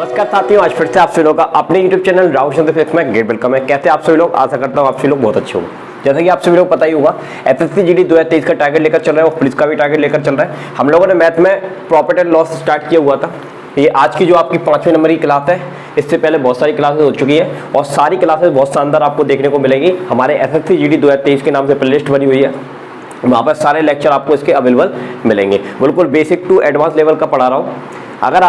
नमस्कार साथियों, आज फिर से आप सभी लोगों का अपने YouTube चैनल राहुल चंद्र फिक्स में गेट वेलकम है। कैसे आप सभी लोग, आशा करता हूँ आप सभी लोग बहुत अच्छे हो। जैसा कि आप सभी लोग पता ही होगा, एसएससी जीडी 2023 का टारगेट लेकर चल रहा है और पुलिस का भी टारगेट लेकर चल रहा है। हम लोगों ने मैथ में प्रॉफिट एंड लॉस स्टार्ट किया हुआ था। ये आज की जो आपकी 5वें नंबर की क्लास है, इससे पहले बहुत सारी क्लासेस हो चुकी है और सारी क्लासेस बहुत शानदार आपको देखने को मिलेंगी। हमारे एसएससी जीडी 2023 के नाम से प्लेलिस्ट बनी हुई है, वहाँ पर सारे लेक्चर आपको इसके अवेलेबल मिलेंगे। बिल्कुल बेसिक टू एडवांस लेवल का पढ़ा रहा हूँ। अगर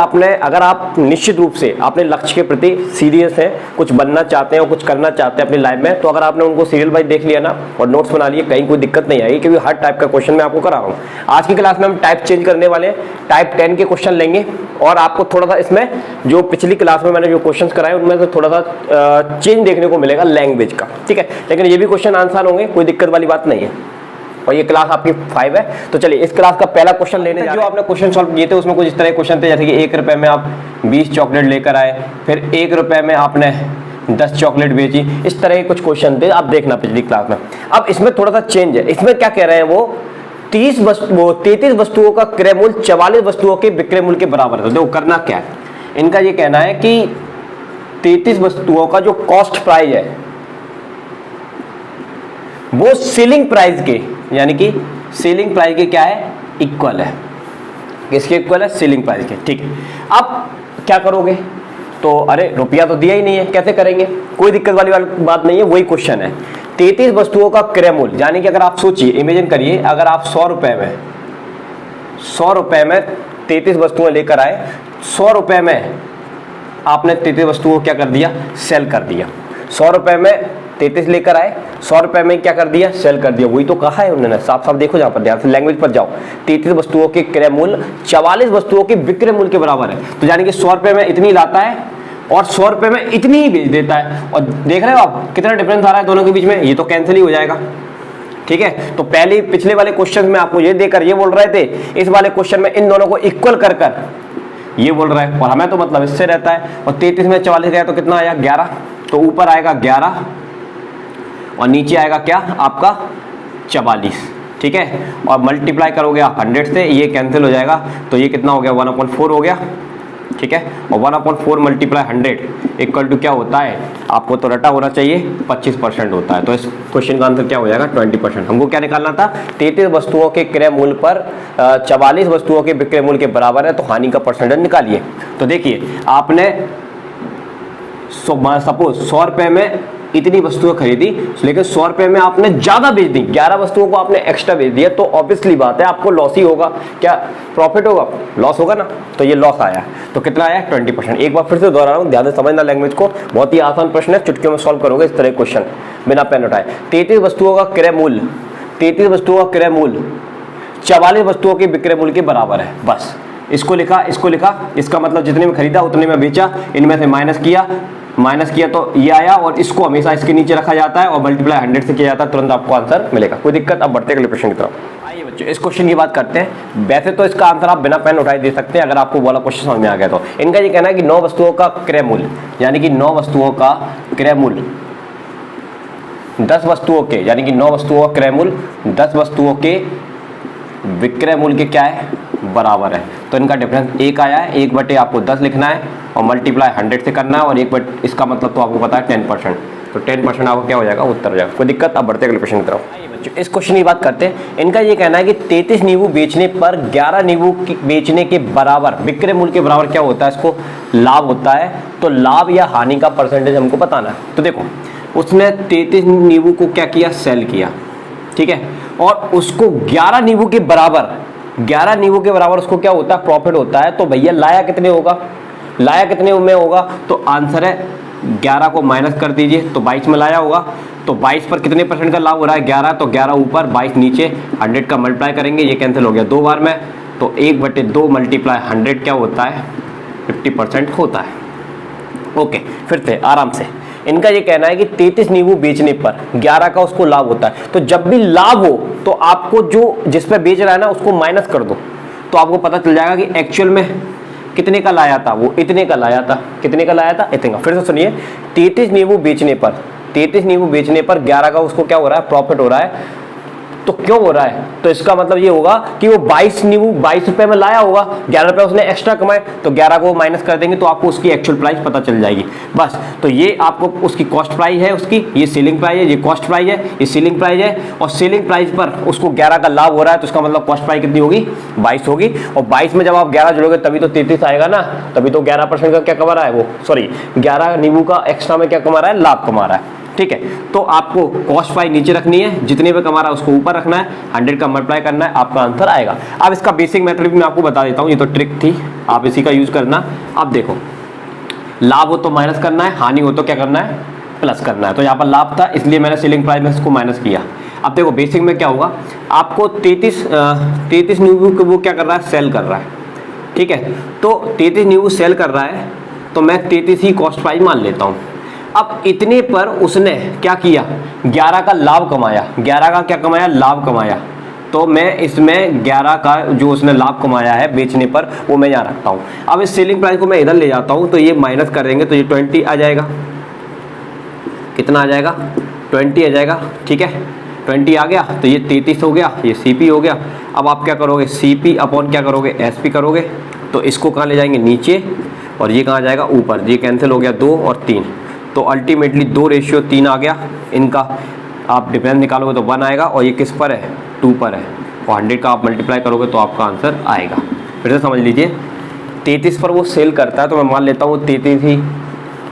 आप निश्चित रूप से अपने लक्ष्य के प्रति सीरियस हैं, कुछ बनना चाहते हैं और कुछ करना चाहते हैं अपनी लाइफ में, तो अगर आपने उनको सीरियल वाइज देख लिया ना और नोट्स बना लिए, कहीं कोई दिक्कत नहीं आएगी, क्योंकि हर टाइप का क्वेश्चन मैं आपको करा रहा हूँ। आज की क्लास में हम टाइप चेंज करने वाले हैं, टाइप 10 के क्वेश्चन लेंगे और आपको थोड़ा सा इसमें जो पिछली क्लास में मैंने जो क्वेश्चन कराए उनमें से थोड़ा सा चेंज देखने को मिलेगा लैंग्वेज का, ठीक है। लेकिन ये भी क्वेश्चन आसान होंगे, कोई दिक्कत वाली बात नहीं है। और ये क्लास आपकी 5 है, तो चलिए इस क्लास का पहला क्वेश्चन लेने जो आपने क्वेश्चन सॉल्व किए थे उसमें कुछ इस तरह के क्वेश्चन थे, जैसे कि 1 रुपए में आप 20 चॉकलेट लेकर आए, फिर 1 रुपए में आपने 10 चॉकलेट बेची। इस तरह के कुछ क्वेश्चन थे, आप देखना पिछली क्लास में। अब इसमें थोड़ा सा चेंज है। इसमें क्या कह रहे हैं वो 33 वस्तुओं का क्रय मूल्य 44 वस्तुओं के विक्रय मूल्य के बराबर है। तो देखो करना क्या है, इनका ये कहना है कि 33 वस्तुओं का जो कॉस्ट प्राइस है वो सेलिंग प्राइस के, यानी कि सेलिंग प्राइस के क्या है, इक्वल है। किसके इक्वल है? सेलिंग प्राइस के, ठीक है। अब क्या करोगे, तो अरे रुपया तो दिया ही नहीं है, कैसे करेंगे? कोई दिक्कत वाली बात नहीं है, वही क्वेश्चन है। 33 वस्तुओं का क्रय मूल्य, यानी कि अगर आप सोचिए, इमेजिन करिए, अगर आप 100 रुपए में 33 वस्तुएं लेकर आए, 100 रुपए में आपने 33 वस्तुओं को क्या कर दिया, सेल कर दिया। 100 रुपए में 33 लेकर आए, 100 रुपए में क्या कर दिया, सेल कर दिया। वही तो कहा है उन्होंने, साफ साफ देखो, जहां पर ध्यान से लैंग्वेज पर जाओ। 33 वस्तुओं के क्रय मूल्य 44 वस्तुओं के विक्रय मूल्य के बराबर है। तो यानी कि 100 रुपए में इतनी लाता है और 100 रुपए में इतनी ही बेच देता है। और देख रहे हो आप कितना डिफरेंस आ रहा है दोनों के बीच में, ये तो कैंसिल ही हो जाएगा, ठीक है। तो पहले पिछले वाले क्वेश्चन में आपको ये देकर ये बोल रहे थे, इस वाले क्वेश्चन में इन दोनों को इक्वल कर ये बोल रहा है, और हमें तो मतलब इससे रहता है। और 33 में 44 गया तो कितना आया, 11। तो ऊपर आएगा 11 और नीचे आएगा क्या आपका 44, ठीक है। और मल्टीप्लाई करोगे आप 100 से, ये कैंसिल हो जाएगा, तो ये कितना हो गया, 1/4 हो गया, ठीक है। और 1/4 मल्टीप्लाई 100 इक्वल टू क्या होता है, आपको तो रटा होना चाहिए, 25% होता है। तो इस क्वेश्चन का आंसर क्या हो जाएगा, 20%। हमको क्या निकालना था, 33 वस्तुओं के क्रय मूल्य पर 44 वस्तुओं के विक्रय मूल्य के बराबर है, तो हानि का परसेंटेज निकालिए। तो देखिए, आपने सपोज 100 रुपए में इतनी वस्तुएं खरीदी, लेकिन 100 रुपए में आपने ज्यादा बेच दी, 11 वस्तुओं को आपने एक्स्ट्रा बेच दिया, तो ऑब्वियसली बात है आपको लॉस ही होगा। क्या प्रॉफिट होगा, लॉस होगा ना। तो ये लॉस आया, तो कितना आया, 20%। एक बार फिर से दोहरा रहा हूं, ध्यान से समझना लैंग्वेज को, बहुत ही आसान प्रश्न है, चुटकियों में सॉल्व करोगे इस तरह क्वेश्चन बिना पेन उठाए। 33 वस्तुओं का क्रय मूल्य 44 वस्तुओं के विक्रय मूल्य के बराबर है। बस इसको लिखा, इसका मतलब जितने में खरीदा उतने में बेचा, इनमें से माइनस किया तो ये आया, और इसको हमेशा इसके नीचे रखा जाता है और मल्टीप्लाई 100 से किया जाता है, तुरंत आपको आंसर मिलेगा। कोई दिक्कत? अब बढ़ते अगले प्रश्न की तरफ। आइए बच्चों, इस क्वेश्चन की बात करते हैं। वैसे तो इसका आंसर आप बिना पेन उठाए दे सकते हैं, अगर आपको वाला क्वेश्चन समझ में आ गया तो। इनका ये कहना है कि 9 वस्तुओं का क्रय मूल्य, यानी कि 9 वस्तुओं का क्रय मूल्य 10 वस्तुओं के, यानी कि 9 वस्तुओं का क्रय मूल्य 10 वस्तुओं के विक्रय मूल्य के क्या है, बराबर है। तो इनका डिफरेंस 1 आया है, 1/10 आपको 10 लिखना है और मल्टीप्लाई 100 से करना है, और 1/, इसका मतलब तो आपको पता है 10%। तो 10% आपको क्या हो जाएगा, उत्तर हो जाएगा। कोई दिक्कत? अब बढ़ते अगले प्रश्न की तरफ। आइए बच्चों, इस क्वेश्चन की बात करते हैं। इनका ये कहना है कि 33 नींबू बेचने पर 11 नींबू बेचने के बराबर विक्रय मूल्य के बराबर क्या होता है, इसको लाभ होता है। तो लाभ या हानि का परसेंटेज हमको बताना है। तो देखो, उसने 33 नींबू को क्या किया, सेल किया, ठीक है, और उसको 11 नींबू के बराबर उसको क्या होता है, प्रॉफिट होता है। तो भैया लाया कितने में होगा, तो आंसर है 11 को माइनस कर दीजिए, तो 22 में लाया होगा। तो 22 पर कितने परसेंट का लाभ हो रहा है, 11, तो 11 ऊपर 22 नीचे, 100 का मल्टीप्लाई करेंगे, ये कैंसिल हो गया 2 बार में, तो 1/2 मल्टीप्लाई 100 क्या होता है, 50% होता है। ओके, फिर से आराम से। इनका ये कहना है कि 33 नींबू बेचने पर 11 का उसको लाभ होता है। तो जब भी लाभ हो तो आपको जो जिस पे बेच रहा है ना उसको माइनस कर दो, तो आपको पता चल जाएगा कि एक्चुअल में कितने का लाया था, वो इतने का लाया था। कितने का लाया था, इतने का। फिर से सुनिए, 33 नींबू बेचने पर 11 का उसको क्या हो रहा है, प्रॉफिट हो रहा है। तो क्यों हो रहा है, तो इसका मतलब ये होगा कि वो 22 नींबू 22 रुपए में लाया होगा, 11 रुपए उसने एक्स्ट्रा कमाए, तो 11 को माइनस कर देंगे तो आपको उसकी एक्चुअल प्राइस पता चल जाएगी बस। तो ये आपको उसकी कॉस्ट प्राइस है, उसकी ये सेलिंग प्राइस है, ये कॉस्ट प्राइस है, ये सेलिंग प्राइस है, और सेलिंग प्राइस पर उसको 11 का लाभ हो रहा है, तो इसका मतलब कॉस्ट प्राइस कितनी होगी 22 होगी। और 22 में जब आप 11 जोड़ोगे तभी तो 33 आएगा ना, तभी तो 11% का क्या कमा रहा है वो, सॉरी 11 नींबू का एक्स्ट्रा में क्या कमा रहा है, लाभ कमा रहा है। ठीक है, तो आपको कॉस्ट प्राइस नीचे रखनी है, जितने पे कमा रहा है उसको ऊपर रखना है, 100 का मल्टीप्लाई करना है, आपका आंसर आएगा। अब इसका बेसिक मेथड भी मैं आपको बता देता हूं, ये तो ट्रिक थी, आप इसी का यूज करना। अब देखो, लाभ हो तो माइनस करना है, हानि हो तो क्या करना है, प्लस करना है। तो यहाँ पर लाभ था इसलिए मैंने सेलिंग प्राइस में इसको माइनस किया। अब देखो बेसिक में क्या होगा, आपको 33 नींबू को वो क्या कर रहा है, सेल कर रहा है। ठीक है, तो 33 नींबू सेल कर रहा है, तो मैं 33 ही कॉस्ट प्राइस मान लेता हूँ। अब इतने पर उसने क्या किया, 11 का लाभ कमाया, 11 का क्या कमाया, लाभ कमाया। तो मैं इसमें 11 का जो उसने लाभ कमाया है बेचने पर वो मैं यहाँ रखता हूँ। अब इस सेलिंग प्राइस को मैं इधर ले जाता हूँ, तो ये माइनस करेंगे तो ये 20 आ जाएगा। कितना आ जाएगा, 20 आ जाएगा। ठीक है, 20 आ गया, तो ये 33 हो गया, ये CP हो गया। अब आप क्या करोगे, CP अपॉन क्या करोगे, SP करोगे। तो इसको कहाँ ले जाएंगे, नीचे, और ये कहाँ जाएगा, ऊपर। ये कैंसिल हो गया, 2 और 3, तो अल्टीमेटली 2:3 आ गया। इनका आप डिफरेंस निकालोगे तो 1 आएगा, और ये किस पर है, 2 पर है, और 100 का आप मल्टीप्लाई करोगे तो आपका आंसर आएगा। फिर से समझ लीजिए, 33 पर वो सेल करता है, तो मैं मान लेता हूँ 33 ही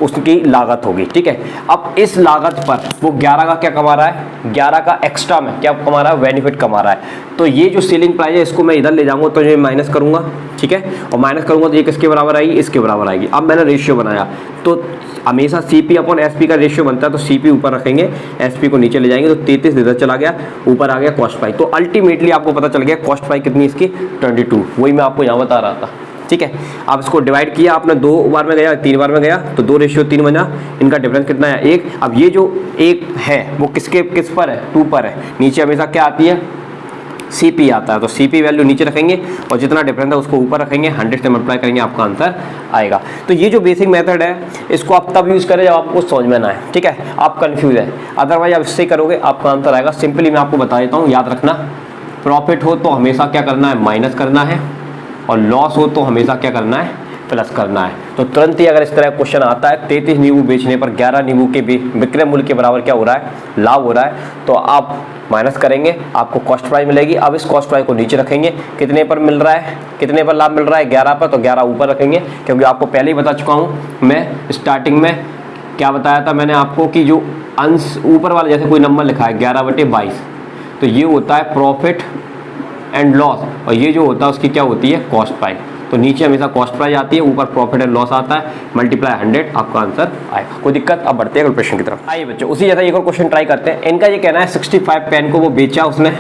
उसकी लागत होगी। ठीक है, अब इस लागत पर वो 11 का क्या कमा रहा है, 11 का एक्स्ट्रा में क्या कमा रहा है, बेनिफिट कमा रहा है। तो ये जो सेलिंग प्राइस है इसको मैं इधर ले जाऊंगा, तो ये माइनस करूंगा। ठीक है, और माइनस करूंगा तो ये किसके बराबर आएगी, इसके बराबर आएगी। अब मैंने रेशियो बनाया, तो हमेशा CP अपॉन SP का रेशियो बनता है, तो CP ऊपर रखेंगे, SP को नीचे ले जाएंगे, तो 33 इधर चला गया, ऊपर आ गया कॉस्ट प्राइस। तो अल्टीमेटली आपको पता चल गया कॉस्ट प्राइस कितनी इसकी, 22। वही मैं आपको यहाँ बता रहा था। ठीक है, आप इसको डिवाइड किया, आपने 2 बार में गया, 3 बार में गया, तो 2:3 बना। इनका डिफरेंस कितना है, 1। अब ये जो 1 है वो किस पर है, 2 पर है। नीचे हमेशा क्या आती है, CP आता है, तो CP वैल्यू नीचे रखेंगे, और जितना डिफरेंस है उसको ऊपर रखेंगे, 100 से मल्टीप्लाई करेंगे, आपका आंसर आएगा। तो ये जो बेसिक मेथड है इसको आप तब यूज़ करें जब आपको समझ में ना आए। ठीक है, आप कंफ्यूज है, अदरवाइज आप इससे करोगे आपका आंसर आएगा। सिंपली मैं आपको बता देता हूँ, याद रखना, प्रॉफिट हो तो हमेशा क्या करना है, माइनस करना है, और लॉस हो तो हमेशा क्या करना है, प्लस करना है। तो तुरंत ही अगर इस तरह क्वेश्चन आता है, 33 नींबू बेचने पर 11 नींबू के विक्रय मूल्य के बराबर क्या हो रहा है, लाभ हो रहा है, तो आप माइनस करेंगे, आपको कॉस्ट प्राइस मिलेगी। अब इस कॉस्ट प्राइस को नीचे रखेंगे, कितने पर मिल रहा है, कितने पर लाभ मिल रहा है, 11 पर, तो 11 ऊपर रखेंगे, क्योंकि आपको पहले ही बता चुका हूँ मैं स्टार्टिंग में क्या बताया था मैंने आपको, कि जो अंश ऊपर वाला जैसे कोई नंबर लिखा है 11/22, तो ये होता है प्रॉफिट एंड लॉस, और ये जो होता है उसकी क्या होती है, कॉस्ट प्राइस। तो नीचे हमेशा कॉस्ट प्राइस आती है, ऊपर प्रॉफिट एंड लॉस आता है, मल्टीप्लाई 100, आपका आंसर आएगा। कोई दिक्कत। अब बढ़ते हैं अगले क्वेश्चन की तरफ। आइए बच्चों, उसी जैसा एक और क्वेश्चन ट्राई करते हैं। इनका ये कहना है 65 पेन को वो बेचा उसने,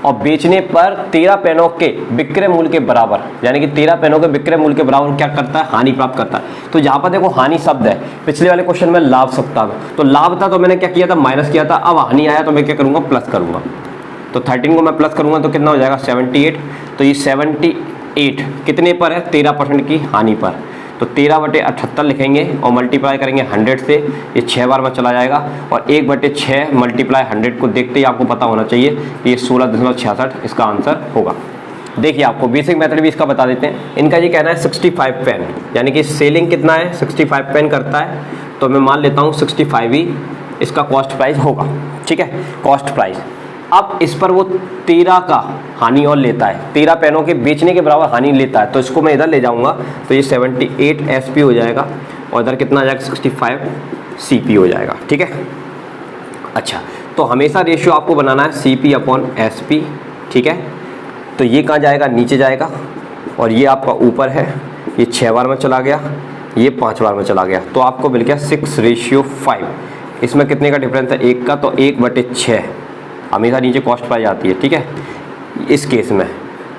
और बेचने पर 13 पेनों के विक्रय मूल्य के बराबर, यानी कि 13 पेनों के विक्रय मूल्य के बराबर क्या करता है, हानि प्राप्त करता है। तो यहाँ पर देखो हानि शब्द है, पिछले वाले क्वेश्चन में लाभ शब्द था, तो लाभ था तो मैंने क्या किया था, माइनस किया था। अब हानि आया तो मैं क्या करूँगा, प्लस करूँगा। तो 13 को मैं प्लस करूँगा तो कितना हो जाएगा, 78। तो ये 78 कितने पर है, 13% की हानि पर, तो 13/78 लिखेंगे, और मल्टीप्लाई करेंगे 100 से, ये 6 बार में चला जाएगा, और 1/6 मल्टीप्लाई 100 को देखते ही आपको पता होना चाहिए ये 16.66 इसका आंसर होगा। देखिए आपको बेसिक मेथड भी इसका बता देते हैं। इनका ये कहना है 65 पेन, यानी कि सेलिंग कितना है, 65 पेन करता है, तो मैं मान लेता हूँ 65 ही इसका कॉस्ट प्राइस होगा। ठीक है, कॉस्ट प्राइस। अब इस पर वो 13 का हानि और लेता है, 13 पेनों के बेचने के बराबर हानि लेता है, तो इसको मैं इधर ले जाऊंगा, तो ये 78 SP हो जाएगा, और इधर कितना आ जाएगा, 65 CP हो जाएगा। ठीक है, अच्छा, तो हमेशा रेशियो आपको बनाना है CP अपॉन SP। ठीक है, तो ये कहाँ जाएगा, नीचे जाएगा, और ये आपका ऊपर है, ये 6 बार में चला गया, ये 5 बार में चला गया, तो आपको मिल गया 6:5। इसमें कितने का डिफरेंस है, 1 का, तो 1/6 हमेशा नीचे कॉस्ट प्राइस आती है। ठीक है, इस केस में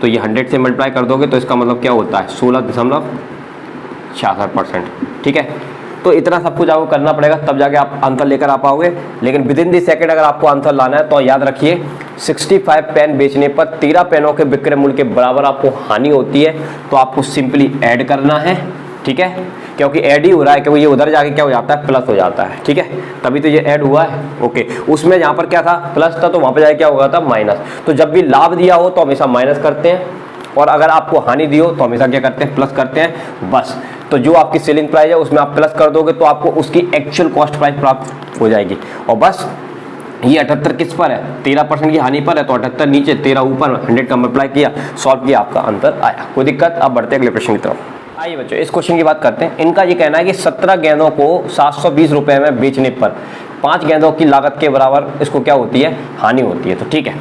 तो ये 100 से मल्टीप्लाई कर दोगे तो इसका मतलब क्या होता है, 16.66%। ठीक है, तो इतना सब कुछ आपको करना पड़ेगा, तब जाके आप आंसर लेकर आ पाओगे। लेकिन विद इन दी सेकेंड अगर आपको आंसर लाना है तो याद रखिए, 65 पेन बेचने पर 13 पेनों के विक्रय मूल्य के बराबर आपको हानि होती है, तो आपको सिंपली ऐड करना है। ठीक है, क्योंकि ऐड ही हो रहा है, क्योंकि ये उधर जाके क्या हो जाता है, प्लस हो जाता है, ठीक है, तभी तो ये ऐड हुआ है। ओके, उसमें यहाँ पर क्या था, प्लस था, तो वहाँ पर जाके क्या होगा था, माइनस। तो जब भी लाभ दिया हो तो हमेशा माइनस करते हैं, और अगर आपको हानि दी हो तो हमेशा क्या करते हैं, प्लस करते हैं, बस। तो जो आपकी सेलिंग प्राइस है उसमें आप प्लस कर दोगे तो आपको उसकी एक्चुअल कॉस्ट प्राइस प्राप्त हो जाएगी। और बस ये 78 किस पर है, 13% की हानि पर है, तो 78 नीचे 13 ऊपर, 100 का मल्टीप्लाई किया, सॉल्व किया, आपका आंसर आया। कोई दिक्कत? अब बढ़ते हैं अगले प्रश्न की तरफ। आइए बच्चों, इस क्वेश्चन की बात करते हैं। इनका ये कहना है कि 17 गेंदों को 720 रुपए में बेचने पर 5 गेंदों की लागत के बराबर इसको क्या होती है, हानि होती है। तो ठीक है,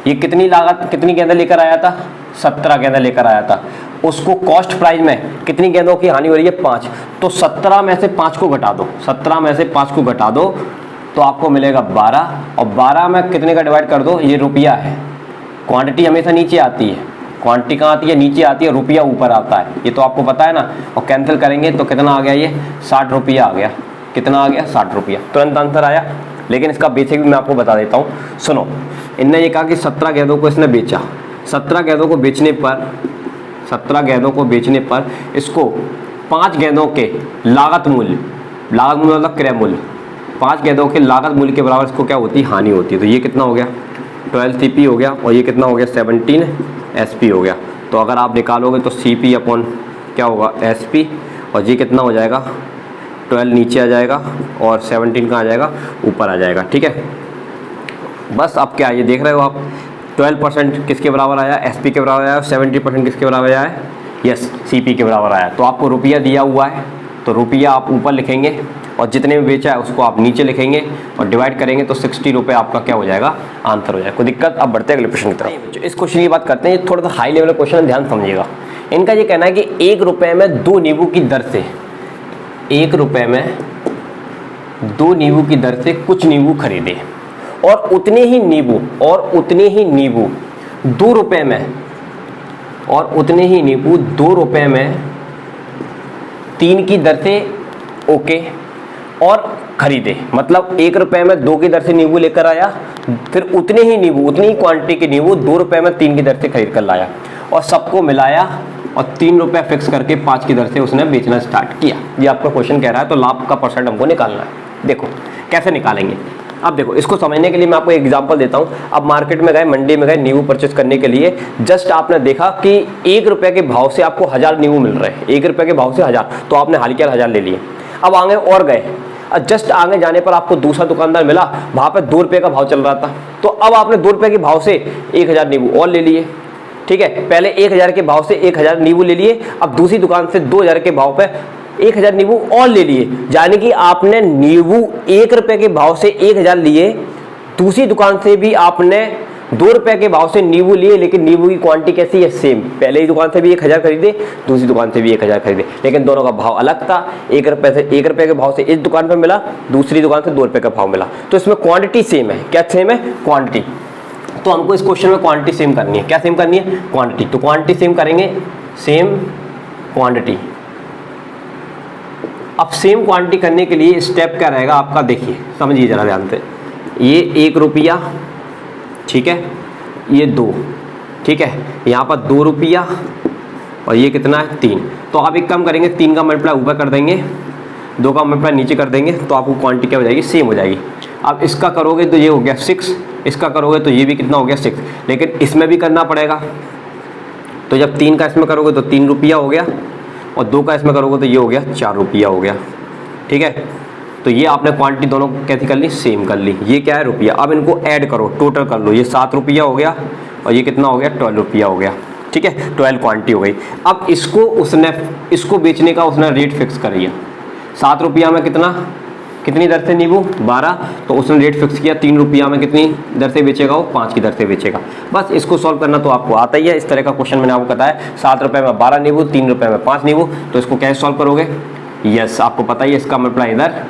ये कितनी लागत, कितनी गेंदें लेकर आया था, 17 गेंदें लेकर आया था, उसको कॉस्ट प्राइस में कितनी गेंदों की हानि हो रही है, 5। तो 17 में से 5 को घटा दो, 17 में से 5 को घटा दो तो आपको मिलेगा 12, और 12 में कितने का डिवाइड कर दो, ये रुपया है, क्वांटिटी हमेशा नीचे आती है, क्वांटिटी कहाँ आती है, नीचे आती है, रुपया ऊपर आता है, ये तो आपको पता है ना। और कैंसिल करेंगे तो कितना आ गया, ये 60 रुपया आ गया, कितना आ गया, 60 रुपया, तुरंत आंसर आया। लेकिन इसका बेसिक भी मैं आपको बता देता हूँ, सुनो। इनने ये कहा कि 17 गेंदों को इसने बेचा, 17 गेंदों को बेचने पर, 17 गेंदों को बेचने पर इसको 5 गेंदों के लागत मूल्य, लागत मूल्य मतलब क्रय मूल्य, 5 गेंदों के लागत मूल्य के बराबर इसको क्या होती है, हानि होती है। तो ये कितना हो गया, 12 CP हो गया, और ये कितना हो गया, 17 SP हो गया। तो अगर आप निकालोगे तो CP अपॉन क्या होगा, SP, और ये कितना हो जाएगा, 12 नीचे आ जाएगा और 17 कहाँ आ जाएगा, ऊपर आ जाएगा, ठीक है। बस अब क्या ये देख रहे हो आप, 12% किसके बराबर आया, SP के बराबर आया, 70% किसके बराबर आया है, यस, CP के बराबर आया। तो आपको रुपया दिया हुआ है, तो रुपया आप ऊपर लिखेंगे, और जितने में बेचा है उसको आप नीचे लिखेंगे, और डिवाइड करेंगे तो 60 रुपये आपका क्या हो जाएगा, आंसर हो जाएगा। कोई दिक्कत? अब बढ़ते हैं अगले प्रश्न की तरफ। इस क्वेश्चन की बात करते हैं, ये थोड़ा सा हाई लेवल क्वेश्चन, ध्यान समझिएगा। इनका ये कहना है कि 1 रुपये में 2 नींबू की दर से, 1 रुपये में 2 नींबू की दर से कुछ नींबू खरीदे, और उतने ही नींबू 2 रुपये में, और उतने ही नींबू 2 रुपये में 3 की दर से ओके और खरीदे। मतलब 1 रुपये में 2 की दर से नींबू लेकर आया, फिर उतने ही नींबू, उतनी ही क्वांटिटी के नींबू 2 रुपये में 3 की दर से खरीद कर लाया, और सबको मिलाया और 3 रुपये फिक्स करके 5 की दर से उसने बेचना स्टार्ट किया। ये आपका क्वेश्चन कह रहा है, तो लाभ का परसेंट हमको निकालना है। देखो कैसे निकालेंगे। अब देखो, इसको समझने के लिए मैं आपको एक एग्जांपल देता हूँ। अब मार्केट में गए, मंडी में गए नींबू परचेस करने के लिए, जस्ट आपने देखा कि 1 रुपये के भाव से आपको 1000 नींबू मिल रहे हैं, 1 रुपये के भाव से 1000, तो आपने हाल के 1000 ले लिए। अब आगे और गए, जस्ट आगे जाने पर आपको दूसरा दुकानदार मिला, वहाँ पर 2 रुपये का भाव चल रहा था, तो अब आपने 2 रुपये के भाव से 1000 नींबू और ले लिए, ठीक है। पहले 1000 के भाव से 1000 नींबू ले लिए, अब दूसरी दुकान से 2000 के भाव पे 1000 नींबू और ले लिए, यानी कि आपने नींबू 1 रुपये के भाव से 1000 लिए, दूसरी दुकान से भी आपने 2 रुपये के भाव से नींबू लिए, लेकिन नींबू की क्वांटिटी कैसी है, सेम। पहले ही दुकान से भी 1000 खरीदे, दूसरी दुकान से भी 1000 खरीदे, लेकिन दोनों का भाव अलग था। 1 रुपये के भाव से इस दुकान पर मिला, दूसरी दुकान से 2 रुपये का भाव मिला, तो इसमें क्वांटिटी सेम है। क्या सेम है? क्वांटिटी। तो हमको इस क्वेश्चन में क्वांटिटी सेम करनी है। क्या सेम करनी है? क्वांटिटी। तो क्वांटिटी सेम करेंगे, सेम क्वांटिटी। अब सेम क्वांटिटी करने के लिए स्टेप क्या रहेगा आपका, देखिए समझिए जरा ध्यान से। ये 1 रुपया, ठीक है, ये 2, ठीक है, यहाँ पर 2 रुपया, और ये कितना है, 3। तो आप एक काम करेंगे, 3 का मल्टीप्लाई ऊपर कर देंगे, 2 का मल्टीप्लाई नीचे कर देंगे, तो आपको क्वांटिटी क्या हो जाएगी, सेम हो जाएगी। अब इसका करोगे तो ये हो गया 6, इसका करोगे तो ये भी कितना हो गया 6, लेकिन इसमें भी करना पड़ेगा। तो जब 3 का इसमें करोगे तो 3 रुपया हो गया, और 2 का इसमें करोगे तो ये हो गया 4 रुपया हो गया, ठीक है। तो ये आपने क्वांटिटी दोनों कैसी कर ली, सेम कर ली। ये क्या है, रुपया। अब इनको ऐड करो, टोटल कर लो, ये 7 रुपया हो गया, और ये कितना हो गया, 12 रुपया हो गया, ठीक है, 12 क्वांटिटी हो गई। अब इसको उसने, इसको बेचने का उसने रेट फिक्स कर दिया। 7 रुपया में कितनी दर से नींबू, 12, तो उसने रेट फिक्स किया। 3 रुपया में कितनी दर से बेचेगा वो, 5 की दर से बेचेगा। बस इसको सॉल्व करना तो आपको आता ही है। इस तरह का क्वेश्चन मैंने आपको बताया, 7 रुपये में 12 नींबू, 3 रुपये में 5 नींबू, तो इसको कैसे सॉल्व करोगे, यस आपको पता ही है, इसका मल्टीप्लाई इधर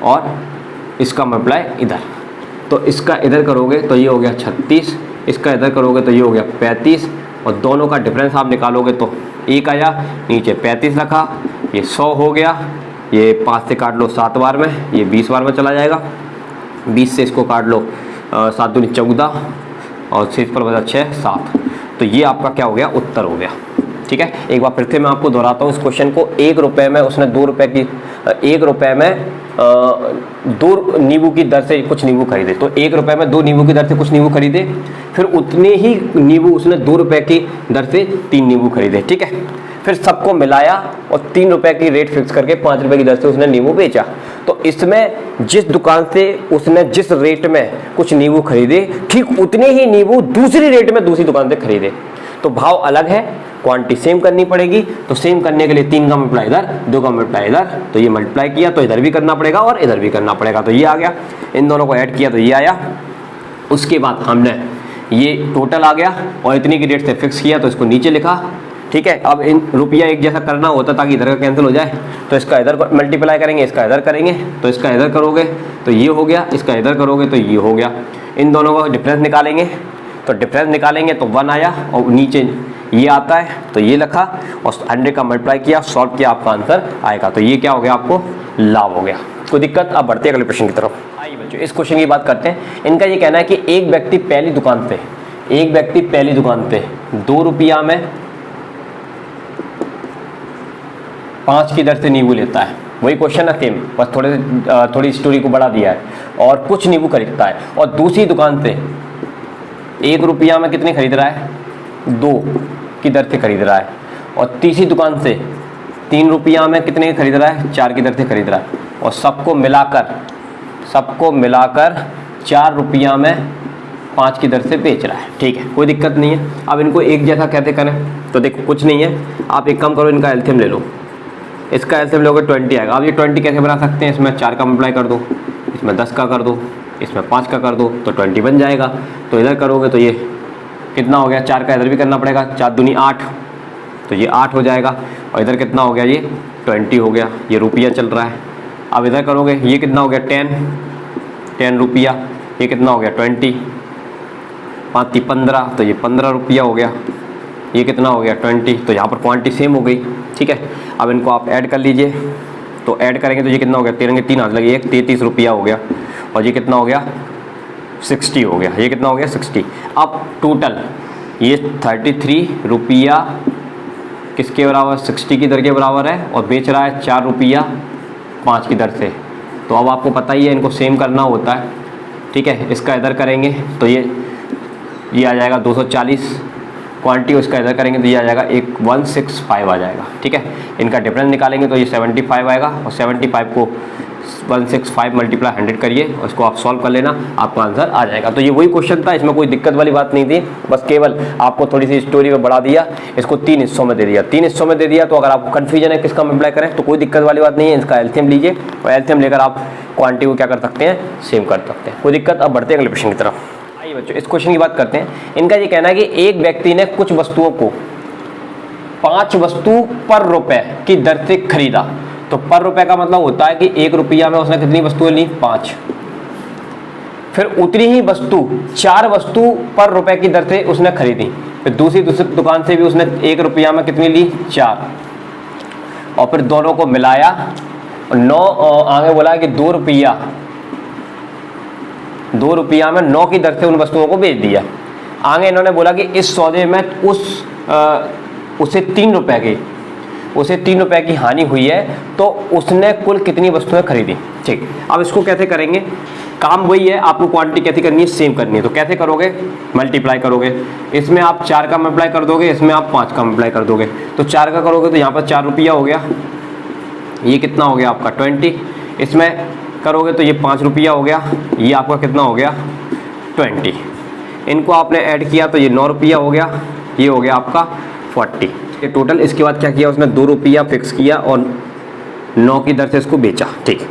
और इसका मल्टीप्लाई इधर। तो इसका इधर करोगे तो ये हो गया 36, इसका इधर करोगे तो ये हो गया 35, और दोनों का डिफरेंस आप निकालोगे तो 1 आया, नीचे 35 रखा, ये 100 हो गया। ये 5 से काट लो 7 बार में, ये 20 बार में चला जाएगा। 20 से इसको काट लो, 7 दूनी 14, और 6 पर बचा 6, 7। तो ये आपका क्या हो गया, उत्तर हो गया। ठीक है, एक बार फिर से मैं आपको दोहराता हूँ इस क्वेश्चन को। 1 रुपये में उसने 2 रुपये की 1 रुपये में 2 नींबू की दर से कुछ नींबू खरीदे। तो 1 रुपये में 2 नींबू की दर से कुछ नींबू खरीदे, फिर उतने ही नींबू उसने 2 रुपये की दर से 3 नींबू खरीदे। ठीक है, फिर सबको मिलाया और 3 रुपये की रेट फिक्स करके 5 रुपये की दर से उसने नींबू बेचा। तो इसमें जिस दुकान से उसने जिस रेट में कुछ नींबू खरीदे, ठीक उतने ही नींबू दूसरी रेट में दूसरी दुकान से खरीदे। तो भाव अलग है, क्वांटिटी सेम करनी पड़ेगी। तो सेम करने के लिए 3 का मल्टीप्लाई इधर, 2 का मल्टीप्लाई इधर, तो ये मल्टीप्लाई किया तो इधर भी करना पड़ेगा और इधर भी करना पड़ेगा। तो ये आ गया, इन दोनों को ऐड किया तो ये आया। उसके बाद हमने ये टोटल आ गया और इतनी की रेट से फिक्स किया तो इसको नीचे लिखा। ठीक है, अब इन रुपया एक जैसा करना होता ताकि इधर का कैंसिल हो जाए। तो इसका इधर मल्टीप्लाई करेंगे, इसका इधर करेंगे, तो इसका इधर करोगे तो ये हो गया, इसका इधर करोगे तो ये हो गया। इन दोनों को डिफरेंस निकालेंगे, तो डिफरेंस निकालेंगे तो 1 आया और नीचे ये आता है तो ये लिखा और 100 का मल्टीप्लाई किया, सॉल्व किया, आपका आंसर आएगा। तो ये क्या हो गया, आपको लाभ हो गया। कोई दिक्कत? अब बढ़ते हैं अगले प्रश्न की तरफ। आइए बच्चों, इस क्वेश्चन की बात करते हैं। इनका ये कहना है कि एक व्यक्ति पहली दुकान पे 2 रुपया में 5 की दर से नींबू लेता है। वही क्वेश्चन है सेम, बस थोड़ी स्टोरी को बढ़ा दिया है। और कुछ नींबू खरीदता है और दूसरी दुकान से 1 रुपया में कितने खरीद रहा है, 2 की दर से खरीद रहा है। और तीसरी दुकान से 3 रुपया में कितने खरीद रहा है, 4 की दर से खरीद रहा है। और सबको मिलाकर 4 रुपया में 5 की दर से बेच रहा है। ठीक है, कोई दिक्कत नहीं है। अब इनको एक जैसा कैसे करें, तो देखो कुछ नहीं है, आप एक काम करो, इनका एलसीएम ले लो। इसका एलसीएम लोगे 20 आएगा। अब ये 20 कैसे बना सकते हैं, इसमें 4 का मल्टीप्लाई कर दो, इसमें 10 का कर दो, इसमें 5 का कर दो, तो 20 बन जाएगा। तो इधर करोगे तो ये कितना हो गया, 4 का इधर भी करना पड़ेगा, 4 दूनी 8, तो ये 8 हो जाएगा। और इधर कितना हो गया, ये 20 हो गया, ये रुपया चल रहा है। अब इधर करोगे, ये कितना हो गया, 10 रुपया, ये कितना हो गया 20, 5 × 15, तो ये 15 रुपया हो गया। ये कितना हो गया 20, तो यहाँ पर क्वांटिटी सेम हो गई। ठीक है, अब इनको आप ऐड कर लीजिए, तो ऐड करेंगे तो ये कितना हो गया, 13 के 3 हाथ लगे, 33 रुपया हो गया। और ये कितना हो गया, 60 हो गया। ये कितना हो गया, 60। अब टोटल ये 33 रुपया किसके बराबर, 60 की दर के बराबर है और बेच रहा है 4 रुपया 5 की दर से। तो अब आपको पता ही है, इनको सेम करना होता है। ठीक है, इसका इधर करेंगे तो ये आ जाएगा 240 क्वांटिटी, उसका इधर करेंगे तो ये आ जाएगा 165 आ जाएगा। ठीक है, इनका डिफरेंस निकालेंगे तो ये 75 आएगा और 75 को 165 मल्टीप्लाई 100 करिए और इसको आप सॉल्व कर लेना, आपका आंसर आ जाएगा। तो ये वही क्वेश्चन था, इसमें कोई दिक्कत वाली बात नहीं थी, बस केवल आपको थोड़ी सी स्टोरी में बढ़ा दिया, इसको 3 हिस्सों में दे दिया। 3 हिस्सों में दे दिया तो अगर आपको कन्फ्यूजन है किसका मल्टीप्लाई करें तो कोई दिक्कत वाली बात नहीं है। इसका एलसीएम लीजिए और एलसीएम लेकर आप क्वांटिटी को क्या कर सकते हैं, सेम कर सकते हैं। कोई दिक्कत? अब बढ़ते हैं अगले प्रश्न की तरफ। आइए बच्चों, इस क्वेश्चन की बात करते हैं। इनका ये कहना है कि एक व्यक्ति ने कुछ वस्तुओं को 5 वस्तु पर रुपए की दर से खरीदा। तो पर रुपए का मतलब होता है कि 1 रुपया में उसने कितनी वस्तुएं ली, 5। फिर उतनी ही वस्तु 4 वस्तु पर रुपए की दर से उसने खरीदी। फिर दूसरी दुकान से भी उसने 1 रुपया में कितनी ली, 4। और फिर दोनों को मिलाया और 9 आगे बोला कि 2 रुपया में 9 की दर से उन वस्तुओं को बेच दिया। आगे इन्होंने बोला कि इस सौदे में उसे 3 रुपए की हानि हुई है, तो उसने कुल कितनी वस्तुएं खरीदी। ठीक, अब इसको कैसे करेंगे, काम वही है, आपको क्वांटिटी कैसे करनी है, सेम करनी है। तो कैसे करोगे, मल्टीप्लाई करोगे, इसमें आप 4 का मल्टीप्लाई कर दोगे, इसमें आप 5 का मल्टीप्लाई कर दोगे। तो 4 का करोगे तो यहाँ पर 4 रुपया हो गया, ये कितना हो गया आपका 20। इसमें करोगे तो ये 5 रुपया हो गया, ये आपका कितना हो गया 20। इनको आपने ऐड किया तो ये 9 रुपया हो गया, ये हो गया आपका 40। ये टोटल। इसके बाद क्या किया उसने, 2 रुपया फिक्स किया और 9 की दर से इसको बेचा। ठीक,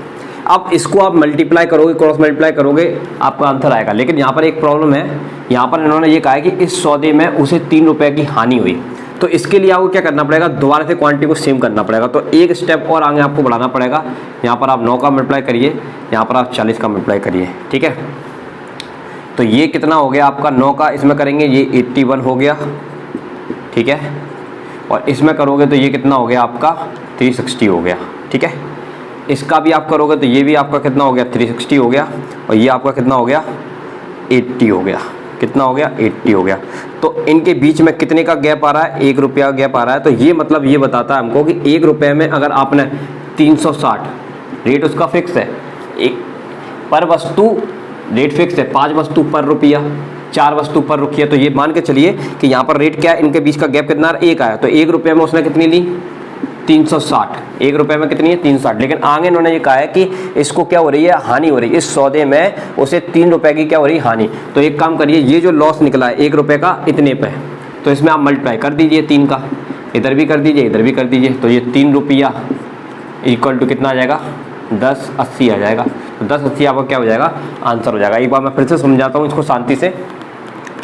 अब इसको आप मल्टीप्लाई करोगे, क्रॉस मल्टीप्लाई करोगे, आपका आंसर आएगा। लेकिन यहाँ पर एक प्रॉब्लम है, यहाँ पर इन्होंने ये कहा है कि इस सौदे में उसे 3 रुपये की हानि हुई। तो इसके लिए आपको क्या करना पड़ेगा, दोबारा से क्वांटिटी को सेम करना पड़ेगा। तो एक स्टेप और आगे आपको बढ़ाना पड़ेगा। यहाँ पर आप 9 का मल्टीप्लाई करिए, यहाँ पर आप 40 का मल्टीप्लाई करिए। ठीक है, तो ये कितना हो गया आपका 9 का, इसमें करेंगे ये 81 हो गया। ठीक है, और इसमें करोगे तो ये कितना हो गया आपका 360 हो गया। ठीक है, इसका भी आप करोगे तो ये भी आपका कितना हो गया 360 हो गया, और ये आपका कितना हो गया 80 हो गया। कितना हो गया 80 हो गया। तो इनके बीच में कितने का गैप आ रहा है, 1 रुपया गैप आ रहा है। तो ये मतलब ये बताता है हमको कि 1 रुपये में अगर आपने 360 रेट उसका फिक्स है, एक पर वस्तु रेट फिक्स है, 5 वस्तु पर रुपया, 4 वस्तु पर रुपया। तो ये मान के चलिए कि यहाँ पर रेट क्या है, इनके बीच का गैप कितना 1 आया। तो 1 रुपये में उसने कितनी ली 360, 1 रुपये में कितनी है 360। लेकिन आगे इन्होंने ये कहा है कि इसको क्या हो रही है, हानि हो रही है, इस सौदे में उसे 3 रुपये की क्या हो रही है, हानि। तो एक काम करिए, ये जो लॉस निकला है 1 रुपये का इतने पे, तो इसमें आप मल्टीप्लाई कर दीजिए 3 का, इधर भी कर दीजिए इधर भी कर दीजिए। तो ये 3 रुपया इक्वल टू कितना आ जाएगा 1080 आ जाएगा। तो 1080 आपका क्या हो जाएगा, आंसर हो जाएगा। एक बार मैं फिर से समझाता हूँ इसको शांति से।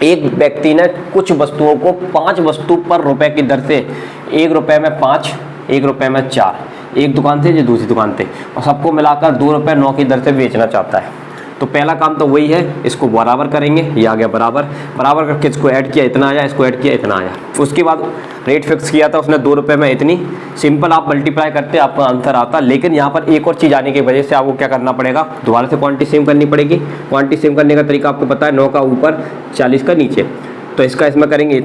एक व्यक्ति ने कुछ वस्तुओं को 5 वस्तु पर रुपए की दर से 1 रुपये में 5, 1 रुपये में 4, एक दुकान से जो दूसरी दुकान पे, और सबको मिलाकर 2 रुपये 9 की दर से बेचना चाहता है। तो पहला काम तो वही है, इसको बराबर करेंगे, ये आ गया बराबर, बराबर करके इसको ऐड किया इतना आया, इसको ऐड किया इतना आया। उसके बाद रेट फिक्स किया था उसने 2 रुपये में इतनी, सिंपल आप मल्टीप्लाई करते आपका आंसर आता। लेकिन यहाँ पर एक और चीज़ आने की वजह से आपको क्या करना पड़ेगा, दोबारा से क्वांटिटी सेम करनी पड़ेगी। क्वांटिटी सेम करने का तरीका आपको पता है, 9 का ऊपर 40 का नीचे। तो इसका इसमें करेंगे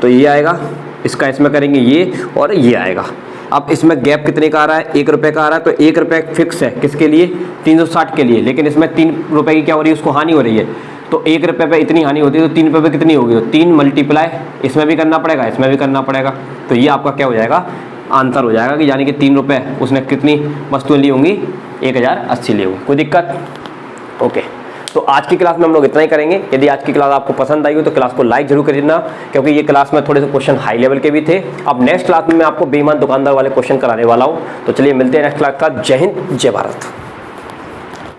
तो ये आएगा, इसका इसमें करेंगे ये, और ये आएगा। अब इसमें गैप कितने का आ रहा है, 1 रुपये का आ रहा है। तो 1 रुपये फिक्स है किसके लिए, 360 के लिए। लेकिन इसमें 3 रुपये की क्या हो रही है, उसको हानि हो रही है। तो 1 रुपये पे इतनी हानि होती है, तो 3 रुपये पे कितनी होगी, तो 3 मल्टीप्लाई इसमें भी करना पड़ेगा, इसमें भी करना पड़ेगा। तो ये आपका क्या हो जाएगा, आंसर हो जाएगा कि यानी कि 3 रुपये उसने कितनी वस्तुएं ली होंगी, 1080 ली होंगी। कोई दिक्कत, ओके। तो आज की क्लास में हम लोग इतना ही करेंगे। यदि आज की क्लास आपको पसंद आई हो तो क्लास को लाइक जरूर कर देना, क्योंकि ये क्लास में थोड़े से क्वेश्चन हाई लेवल के भी थे। अब नेक्स्ट क्लास में मैं आपको बेईमान दुकानदार वाले क्वेश्चन कराने वाला हूँ। तो चलिए मिलते हैं नेक्स्ट क्लास का। जय हिंद, जय भारत।